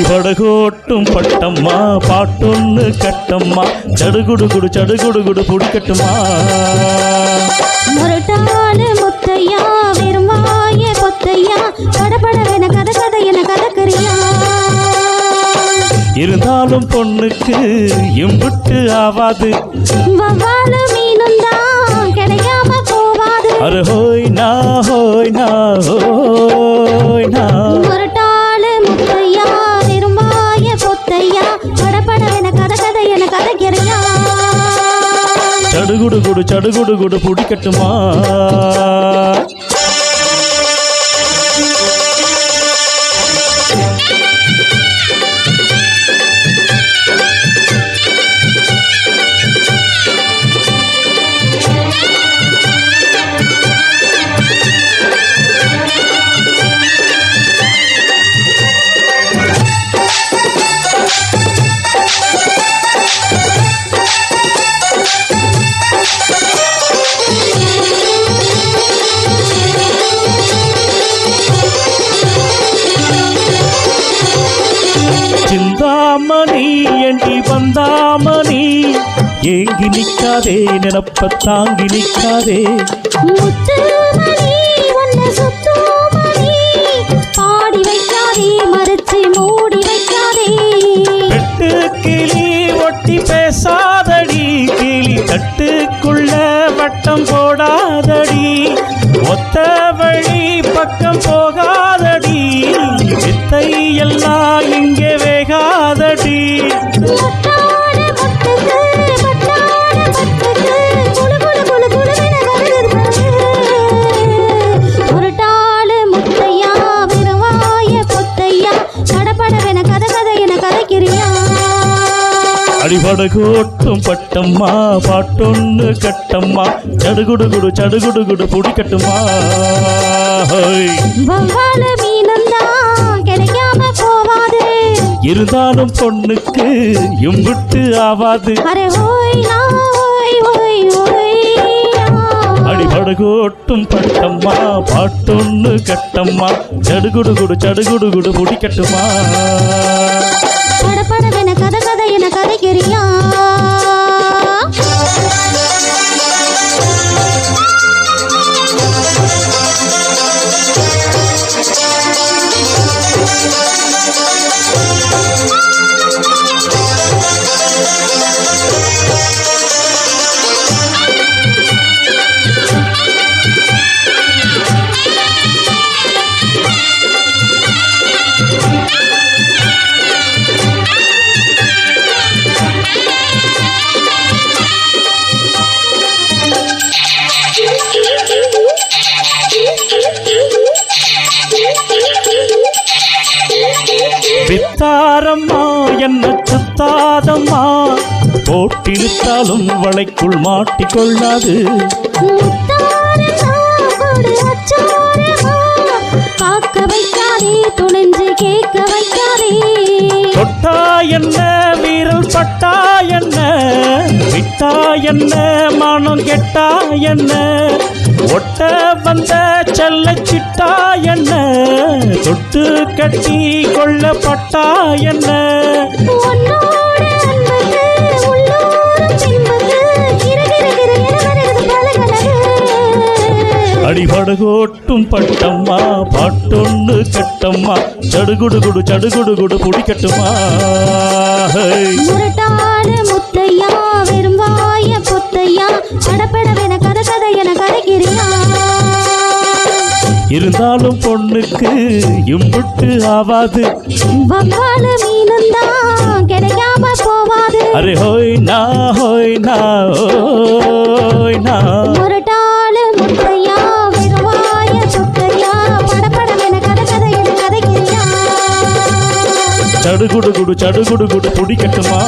அடிபடகோட்டும் பட்டம்மா பாட்டொன்னு கட்டம்மா சடுகுடு சடுகுடு பிடிக்கட்டுமா முரட்டாளு முத்தையா வெறுமாய பொத்தையா படபடவென கதை என கதக்கறியா இருந்தாலும் பொண்ணுக்கு எம்பிட்டு ஆவாது வவ்வாலு மீனும் தான் கிடைக்காம போவாது அரு ஹோய் நா முரட்டாளு முத்தையா வெறுமாய பொத்தையா படபடவென கதை என கதக்கறியா சடுகுடு பிடிக்கட்டுமா சிந்தாமணி எண்டி வந்தாமணி ஏங்கி நிற்காதே நினப்ப தாங்கி நிற்காதே முத்துமணி உன்னை சுத்துமணி பாடி வைக்காதே மறைச்சு மூடி வைக்காதே வெட்டு கிளி ஒட்டி பேசாதடி கிளி தட்டுக்குள்ள வட்டம் போடாதடி ஒத்த வழி பக்கம் போகாதடி வித்தை எல்லாம் இங்கே வேகாதடி முரட்டாளு முத்தையா விரவாய பொத்தையா படபடவென கதை என கதைக்கிறியா அடிபடகோட்டும் பட்டம்மா பாட்டொன்னு கட்டம்மா சடுகுடு பிடிக்கட்டுமா வவ்வாலு மீனந்தா கிடைக்காம போவாது இருந்தாலும் பொண்ணுக்கு எம்பிட்டு ஆவாது அரே ஹோய் நா ஹோய் அடிபடகோட்டும் பட்டம்மா பாட்டொன்னு கட்டம்மா சடுகுடு பிடிக்கட்டுமா படபடவென கதை என கதைக்கிறியா வித்தாரம்மா என்ன சுத்தாதம்மா போட்டிருத்தாலும் வளைக்குள் மாட்டிக்கொள்ளாது காக்க வைக்காதே துணிஞ்சு கேட்க வைக்காதே தொட்டா என்ன வீரல் பட்டா என்ன விட்டா என்ன மானம் கெட்டா என்ன ஒட்ட வந்த செல்ல சிட்டா என்ன தொட்டு கட்டி கொள்ளப்பட்டா என்ன அடிபடகோட்டும் பட்டம்மா பாட்டொன்னு கட்டம்மா சடுகுடு பிடிக்கட்டுமா முரட்டாளு முத்தையா வெறும்பாய பொத்தையா படபடவென கதை என கதைக்கிறியா இருந்தாலும் பொண்ணுக்கு எம்பிட்டு ஆவாது வவ்வாலு மீனந்தா கிடைக்காம போவாது அரே ஹோய் நா முரட்டாளு முத்தையா வெறுவாய பொத்தையா படபடவென கதை என கதைக்கிறியா சடுகுடு பிடிக்கட்டுமா